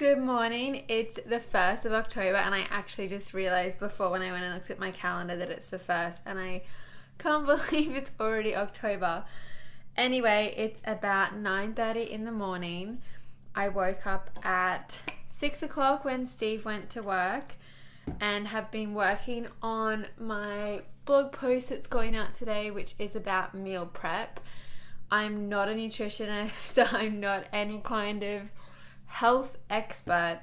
Good morning. It's the 1st of October and I actually just realized before when I went and looked at my calendar that it's the 1st and I can't believe it's already October. Anyway, it's about 9:30 in the morning. I woke up at 6 o'clock when Steve went to work and have been working on my blog post that's going out today, which is about meal prep. I'm not a nutritionist. I'm not any kind of health expert,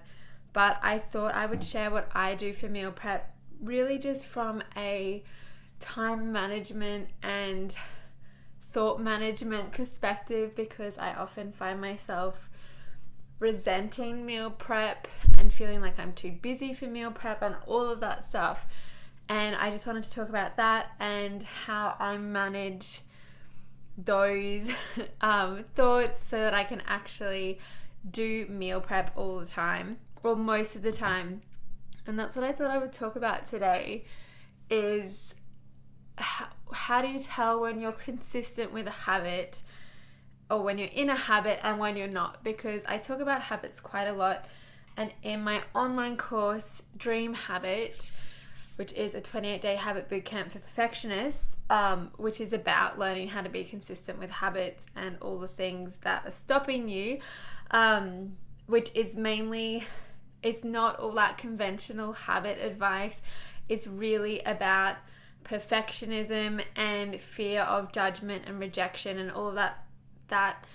but I thought I would share what I do for meal prep, really just from a time management and thought management perspective, because I often find myself resenting meal prep and feeling like I'm too busy for meal prep and all of that stuff. And I just wanted to talk about that and how I manage those thoughts so that I can actually do meal prep all the time, or most of the time. And that's what I thought I would talk about today, is how do you tell when you're consistent with a habit, or when you're in a habit and when you're not, because I talk about habits quite a lot. And in my online course, Dream Habit, which is a 28-day habit bootcamp for perfectionists, which is about learning how to be consistent with habits and all the things that are stopping you, which is mainly, it's not all that conventional habit advice. It's really about perfectionism and fear of judgment and rejection and all of that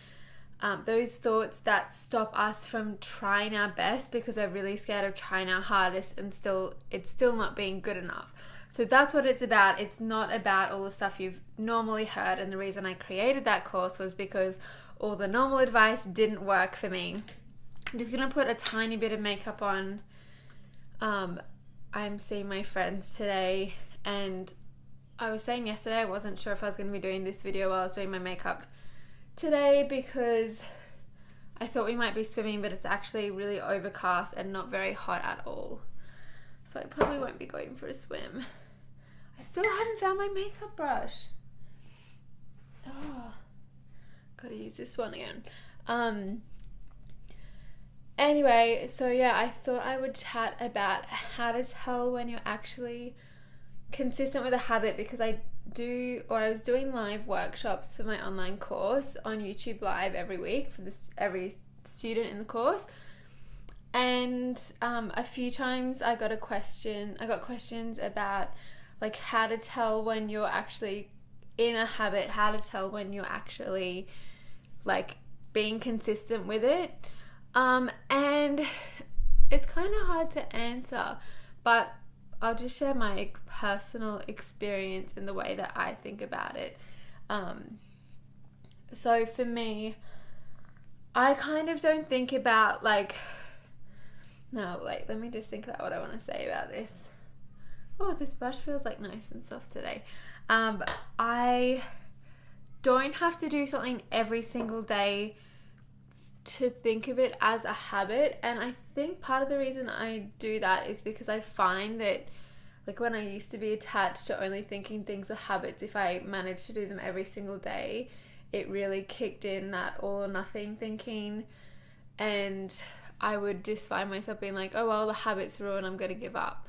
those thoughts that stop us from trying our best because we're really scared of trying our hardest and it's still not being good enough. So that's what it's about. It's not about all the stuff you've normally heard. And the reason I created that course was because all the normal advice didn't work for me. I'm just going to put a tiny bit of makeup on. I'm seeing my friends today, and I was saying yesterday I wasn't sure if I was going to be doing this video while I was doing my makeup today, because I thought we might be swimming, but it's actually really overcast and not very hot at all. So I probably won't be going for a swim. I still haven't found my makeup brush. Oh, gotta use this one again. Anyway, so yeah, I thought I would chat about how to tell when you're actually consistent with a habit, because I was doing live workshops for my online course on YouTube Live every week for every student in the course. And a few times I got questions about like how to tell when you're actually in a habit, how to tell when you're actually like being consistent with it. And it's kind of hard to answer, but I'll just share my personal experience in the way that I think about it. So for me, I kind of don't think about let me just think about what I want to say about this. Oh, this brush feels like nice and soft today. I don't have to do something every single day to think of it as a habit, and I think part of the reason I do that is because I find that like when I used to be attached to only thinking things were habits, if I managed to do them every single day, it really kicked in that all or nothing thinking, and I would just find myself being like, oh well, the habit's ruined, I'm going to give up,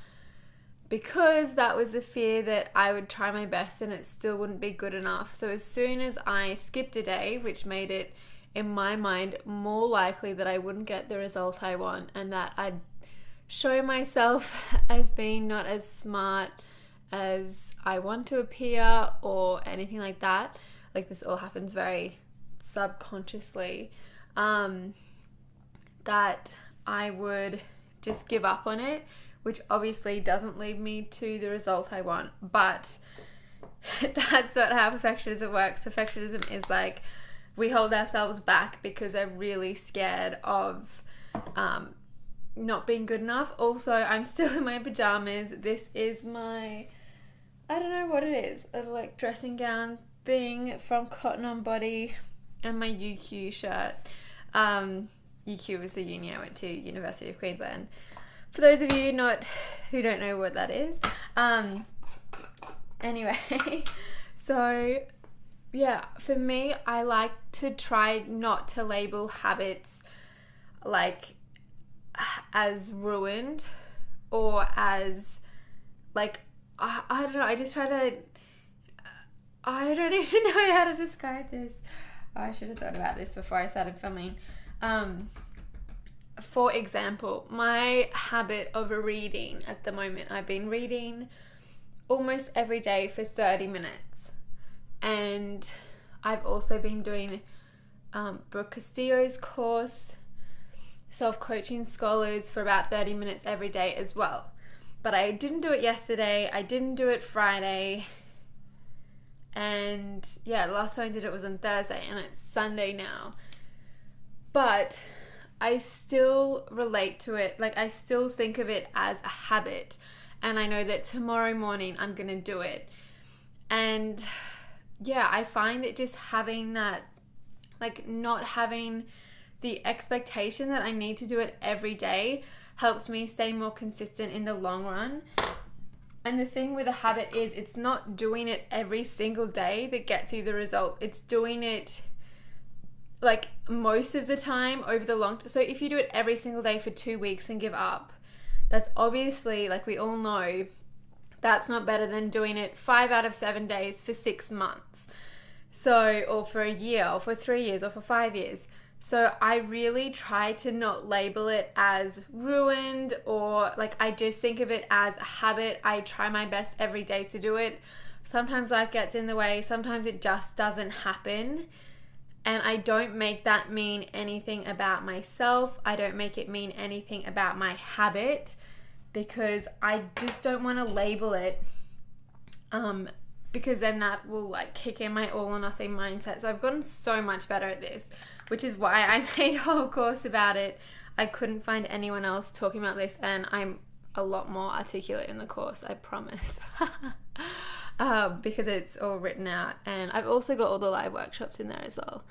because that was the fear that I would try my best and it still wouldn't be good enough. So as soon as I skipped a day, which made it in my mind more likely that I wouldn't get the result I want, and that I'd show myself as being not as smart as I want to appear or anything like that. Like this all happens very subconsciously, that I would just give up on it, which obviously doesn't lead me to the result I want. But that's not how perfectionism works. Perfectionism is like, we hold ourselves back because we're really scared of not being good enough. Also, I'm still in my pajamas. This is my, I don't know what it is, a like dressing gown thing from Cotton On Body, and my UQ shirt. UQ was the uni I went to, University of Queensland. For those of you who don't know what that is. Anyway, so yeah, for me, I like to try not to label habits like as ruined or as like, I don't know, I just try to, I don't even know how to describe this. Oh, I should have thought about this before I started filming. For example, my habit of reading at the moment, I've been reading almost every day for 30 minutes. And I've also been doing Brooke Castillo's course, Self-Coaching Scholars, for about 30 minutes every day as well. But I didn't do it yesterday. I didn't do it Friday. And yeah, the last time I did it was on Thursday, and it's Sunday now. But I still relate to it. Like, I still think of it as a habit. And I know that tomorrow morning I'm going to do it. And yeah, I find that just having that, like, not having the expectation that I need to do it every day helps me stay more consistent in the long run. And the thing with a habit is it's not doing it every single day that gets you the result. It's doing it like most of the time over the long term. So if you do it every single day for 2 weeks and give up, that's obviously, like we all know, that's not better than doing it 5 out of 7 days for 6 months. So, or for a year, or for 3 years, or for 5 years. So I really try to not label it as ruined, or like, I just think of it as a habit. I try my best every day to do it. Sometimes life gets in the way. Sometimes it just doesn't happen. And I don't make that mean anything about myself. I don't make it mean anything about my habit, because I just don't want to label it, because then that will like kick in my all or nothing mindset. So I've gotten so much better at this, which is why I made a whole course about it. I couldn't find anyone else talking about this, and I'm a lot more articulate in the course, I promise. Because it's all written out, and I've also got all the live workshops in there as well.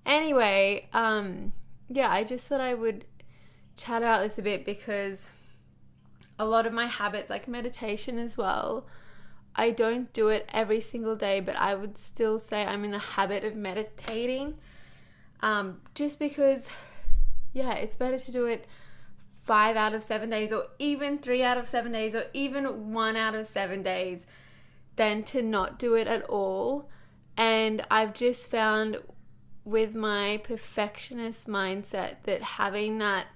Anyway, yeah, I just thought I would chat about this a bit, because a lot of my habits, like meditation as well, I don't do it every single day, but I would still say I'm in the habit of meditating, just because, yeah, it's better to do it 5 out of 7 days, or even 3 out of 7 days, or even 1 out of 7 days, than to not do it at all. And I've just found with my perfectionist mindset that having that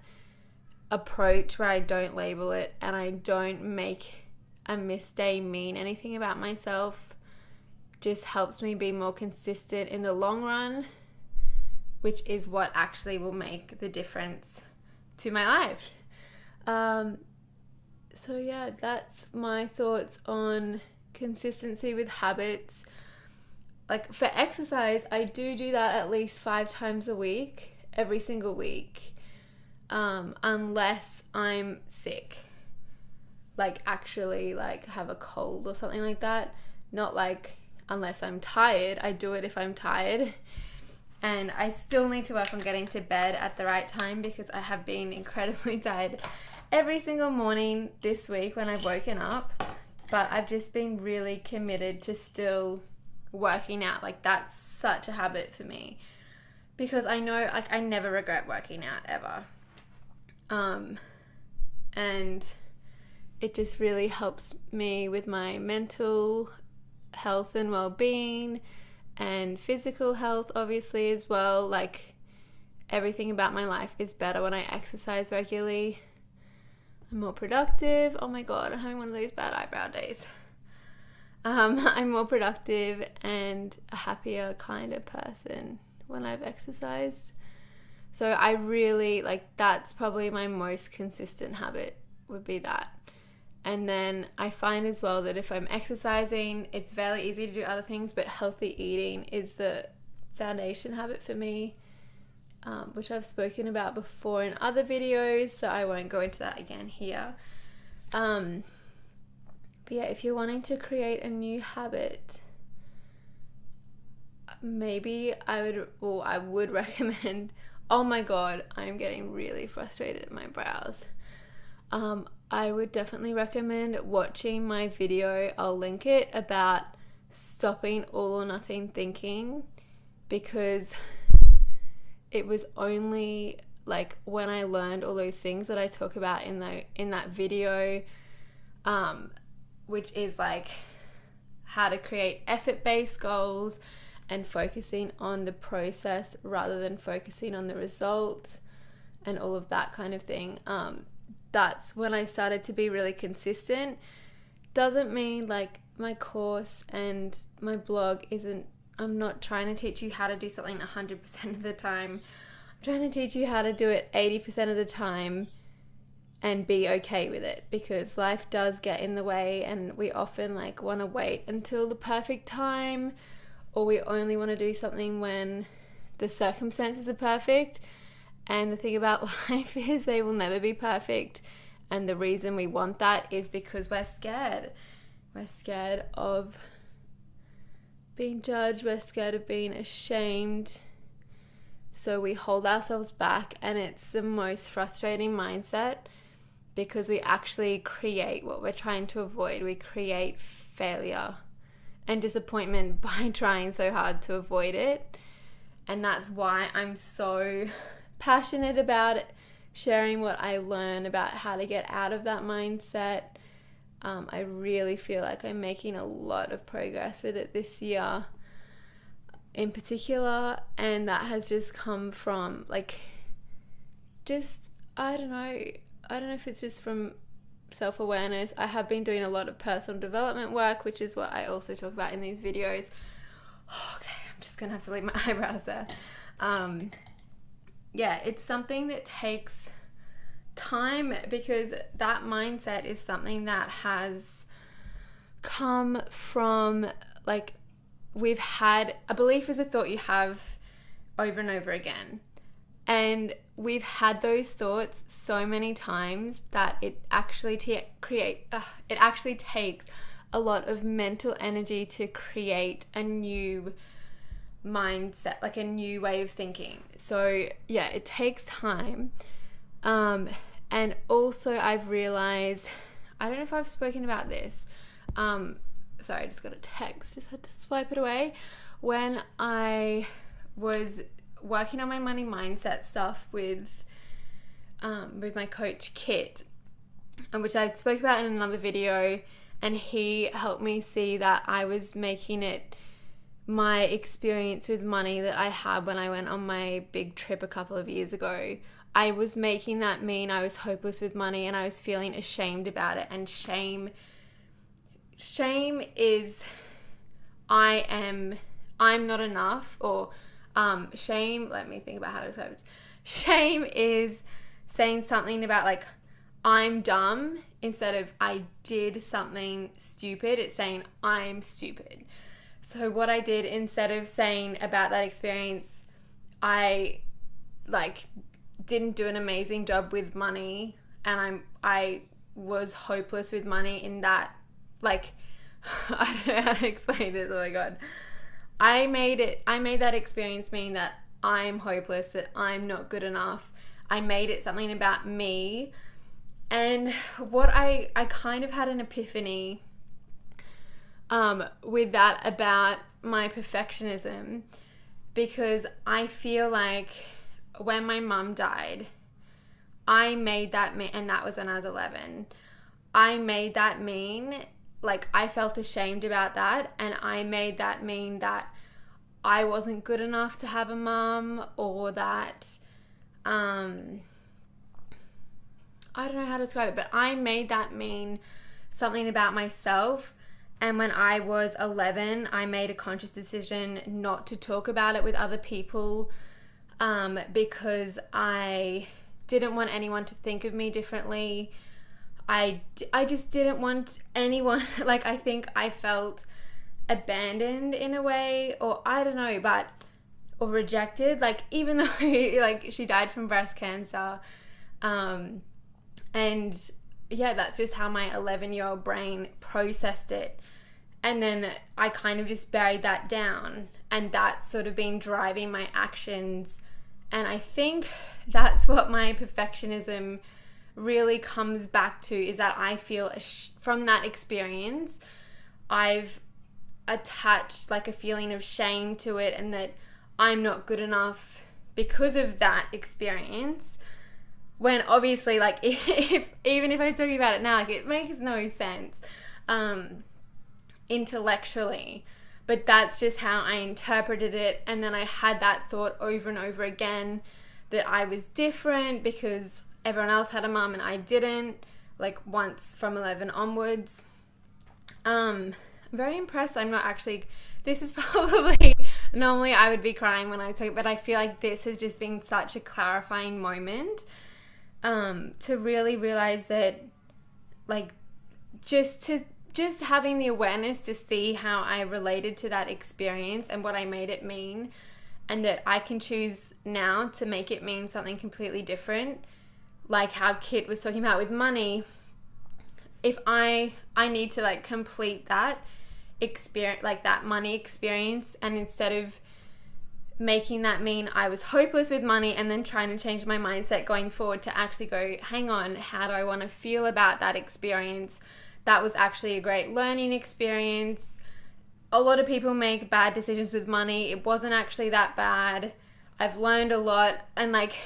approach where I don't label it and I don't make a misday mean anything about myself just helps me be more consistent in the long run, which is what actually will make the difference to my life. So yeah, that's my thoughts on consistency with habits. Like for exercise, I do that at least 5 times a week, every single week, unless I'm sick, like actually like have a cold or something like that. Not like unless I'm tired. I do it if I'm tired. And I still need to work on getting to bed at the right time, because I have been incredibly tired every single morning this week when I've woken up. But I've just been really committed to still working out. Like, that's such a habit for me, because I know, like, I never regret working out ever. And it just really helps me with my mental health and well-being, and physical health obviously as well. Like, everything about my life is better when I exercise regularly. I'm more productive. Oh my god, I'm having one of those bad eyebrow days. I'm more productive and a happier kind of person when I've exercised. So I really, like, that's probably my most consistent habit, would be that. And then I find as well that if I'm exercising, it's fairly easy to do other things, but healthy eating is the foundation habit for me, which I've spoken about before in other videos, so I won't go into that again here. But yeah, if you're wanting to create a new habit, maybe I would recommend, oh my god, I'm getting really frustrated at my brows. I would definitely recommend watching my video, I'll link it, about stopping all or nothing thinking, because it was only like when I learned all those things that I talk about in that video, which is like how to create effort-based goals and focusing on the process rather than focusing on the result and all of that kind of thing. That's when I started to be really consistent. Doesn't mean like my course and my blog I'm not trying to teach you how to do something 100% of the time. I'm trying to teach you how to do it 80% of the time and be okay with it, because life does get in the way and we often like want to wait until the perfect time, or we only want to do something when the circumstances are perfect. And the thing about life is they will never be perfect. And the reason we want that is because we're scared. We're scared of being judged. We're scared of being ashamed. So we hold ourselves back, and it's the most frustrating mindset because we actually create what we're trying to avoid. We create failure and disappointment by trying so hard to avoid it. And that's why I'm so passionate about it, sharing what I learn about how to get out of that mindset. I really feel like I'm making a lot of progress with it this year in particular, and that has just come from like just I don't know if it's just from self-awareness. I have been doing a lot of personal development work, which is what I also talk about in these videos. Okay, I'm just gonna have to leave my eyebrows there. Yeah, it's something that takes time, because that mindset is something that has come from like we've had a belief is a thought you have over and over again. And we've had those thoughts so many times that it actually it actually takes a lot of mental energy to create a new mindset, like a new way of thinking. So yeah, it takes time. And also I've realized, I don't know if I've spoken about this. Sorry, I just got a text, just had to swipe it away. When I was working on my money mindset stuff with my coach Kit, which I spoke about in another video, and he helped me see that I was making it my experience with money that I had when I went on my big trip a couple of years ago. I was making that mean I was hopeless with money, and I was feeling ashamed about it. And shame is I'm not enough, or shame, let me think about how to describe it. Shame is saying something about like I'm dumb instead of I did something stupid. It's saying I'm stupid. So what I did, instead of saying about that experience, I like didn't do an amazing job with money, and I was hopeless with money in that, like, I don't know how to explain this. Oh my God. I made that experience mean that I'm hopeless, that I'm not good enough. I made it something about me. And what I kind of had an epiphany with that about my perfectionism, because I feel like when my mum died, I made that mean, and that was when I was 11. I made that mean, like I felt ashamed about that, and I made that mean that I wasn't good enough to have a mum, or that I don't know how to describe it, but I made that mean something about myself. And when I was 11, I made a conscious decision not to talk about it with other people, because I didn't want anyone to think of me differently. I just didn't want anyone, like I think I felt abandoned in a way, or I don't know, or rejected, like even though like she died from breast cancer, and yeah, that's just how my 11-year-old brain processed it. And then I kind of just buried that down, and that's sort of been driving my actions. And I think that's what my perfectionism really comes back to, is that I feel from that experience, I've attached like a feeling of shame to it, and that I'm not good enough because of that experience, when obviously, like, even if I'm talking about it now, like, it makes no sense intellectually, but that's just how I interpreted it. And then I had that thought over and over again that I was different because everyone else had a mum and I didn't, like, once from 11 onwards. I'm very impressed. I'm not actually, this is probably, normally I would be crying when I talk, but I feel like this has just been such a clarifying moment to really realize that, like, just having the awareness to see how I related to that experience and what I made it mean, and that I can choose now to make it mean something completely different, like how Kit was talking about with money. If I need to, like, complete that experience, like that money experience, and instead of making that mean I was hopeless with money and then trying to change my mindset going forward to actually go, hang on, how do I want to feel about that experience? That was actually a great learning experience. A lot of people make bad decisions with money. It wasn't actually that bad. I've learned a lot, and, like,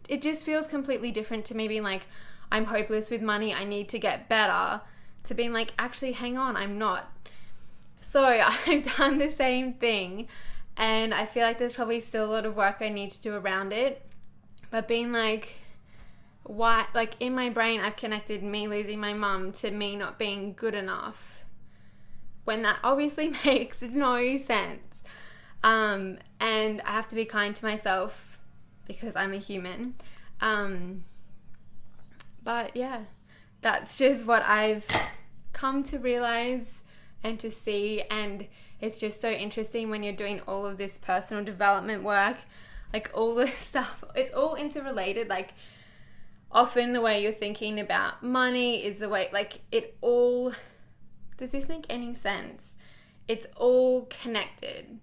it just feels completely different to me being like, I'm hopeless with money, I need to get better, to being like, actually, hang on, I'm not. So I've done the same thing, and I feel like there's probably still a lot of work I need to do around it, but being like, why, like, in my brain I've connected me losing my mum to me not being good enough, when that obviously makes no sense. And I have to be kind to myself because I'm a human. But yeah, that's just what I've come to realize and to see. And it's just so interesting when you're doing all of this personal development work, like, all this stuff, it's all interrelated. Like, often the way you're thinking about money is the way, like, it all, does this make any sense? It's all connected.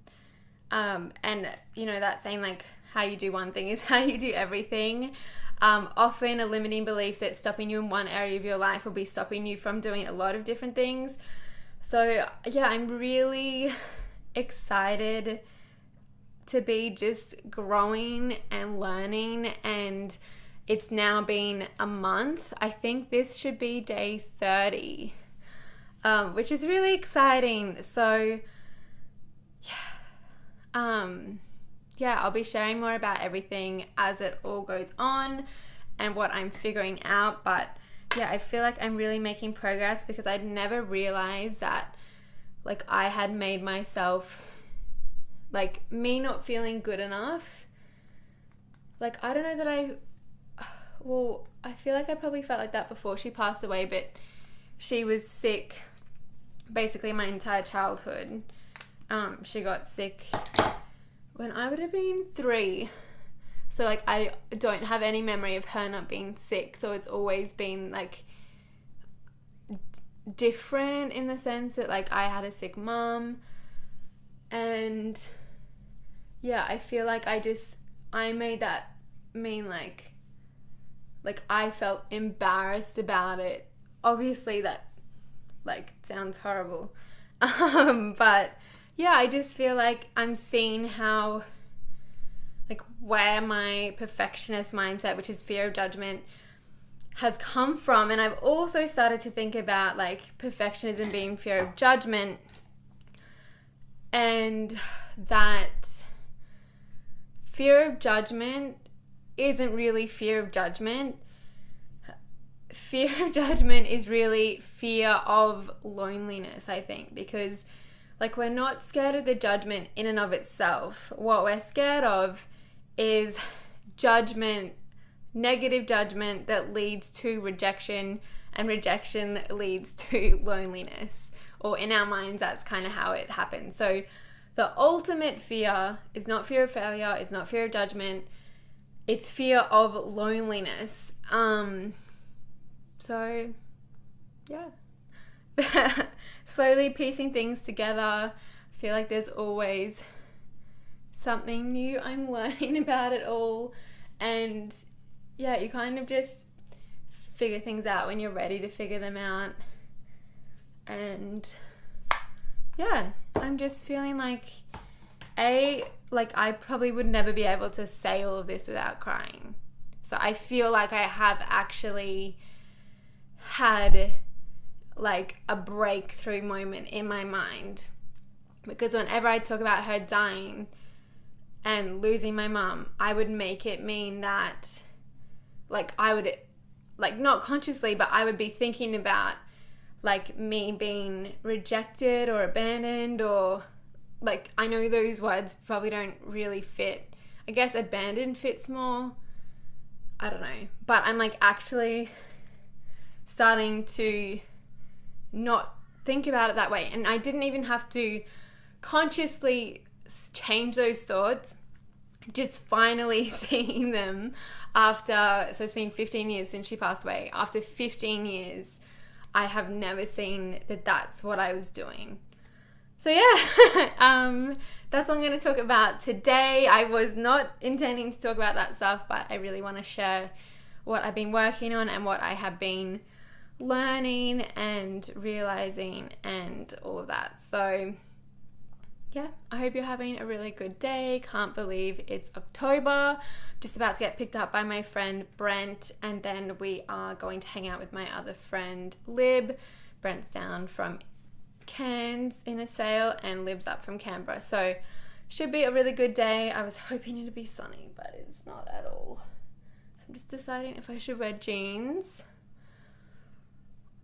And, you know, that saying, like, how you do one thing is how you do everything. Often a limiting belief that's stopping you in one area of your life will be stopping you from doing a lot of different things. So yeah, I'm really excited to be just growing and learning, and it's now been a month. I think this should be day 30, which is really exciting. So yeah, I'll be sharing more about everything as it all goes on and what I'm figuring out. But yeah, I feel like I'm really making progress because I'd never realized that, like, I had made myself, like, me not feeling good enough. Like, I don't know that I feel like I probably felt like that before she passed away, but she was sick basically my entire childhood. She got sick when I would have been 3. So, like, I don't have any memory of her not being sick. So it's always been, like, different in the sense that, like, I had a sick mom. And yeah, I feel like I made that mean, like I felt embarrassed about it. Obviously that, like, sounds horrible. But yeah, I just feel like I'm seeing how, like, where my perfectionist mindset, which is fear of judgment, has come from. And I've also started to think about, like, perfectionism being fear of judgment, and that fear of judgment isn't really fear of judgment. Fear of judgment is really fear of loneliness, I think, because, like, we're not scared of the judgment in and of itself. What we're scared of is judgment, negative judgment that leads to rejection, and rejection leads to loneliness. Or in our minds, that's kind of how it happens. So the ultimate fear is not fear of failure, it's not fear of judgment, it's fear of loneliness. So yeah. Slowly piecing things together. I feel like there's always something new I'm learning about it all. And yeah, you kind of just figure things out when you're ready to figure them out. And yeah, I'm just feeling like like I probably would never be able to say all of this without crying. So I feel like I have actually had like a breakthrough moment in my mind, because whenever I talk about her dying and losing my mum, I would make it mean that like I would, like not consciously, but I would be thinking about like me being rejected or abandoned, or like, I know those words probably don't really fit. I guess abandoned fits more. I don't know. But I'm like actually starting to not think about it that way. And I didn't even have to consciously change those thoughts. Just finally seeing them after, so it's been 15 years since she passed away. After 15 years, I have never seen that that's what I was doing. So yeah, that's what I'm going to talk about today. I was not intending to talk about that stuff, but I really want to share what I've been working on and what I have been learning and realizing and all of that. So yeah, I hope you're having a really good day. Can't believe it's October. Just about to get picked up by my friend Brent, and then we are going to hang out with my other friend Lib. Brent's down from Cairns in Australia and Lib's up from Canberra. So should be a really good day. I was hoping it to be sunny, but it's not at all. So I'm just deciding if I should wear jeans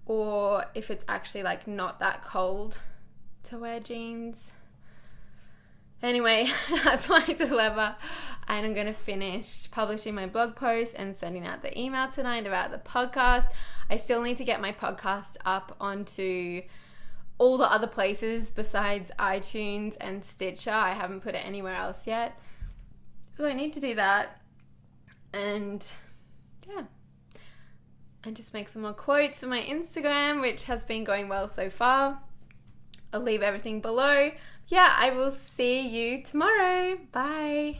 or if it's actually like not that cold to wear jeans. Anyway, that's my dilemma, and I'm going to finish publishing my blog post and sending out the email tonight about the podcast. I still need to get my podcast up onto all the other places besides iTunes and Stitcher. I haven't put it anywhere else yet, so I need to do that. And yeah, and just make some more quotes for my Instagram, which has been going well so far. I'll leave everything below. Yeah, I will see you tomorrow. Bye.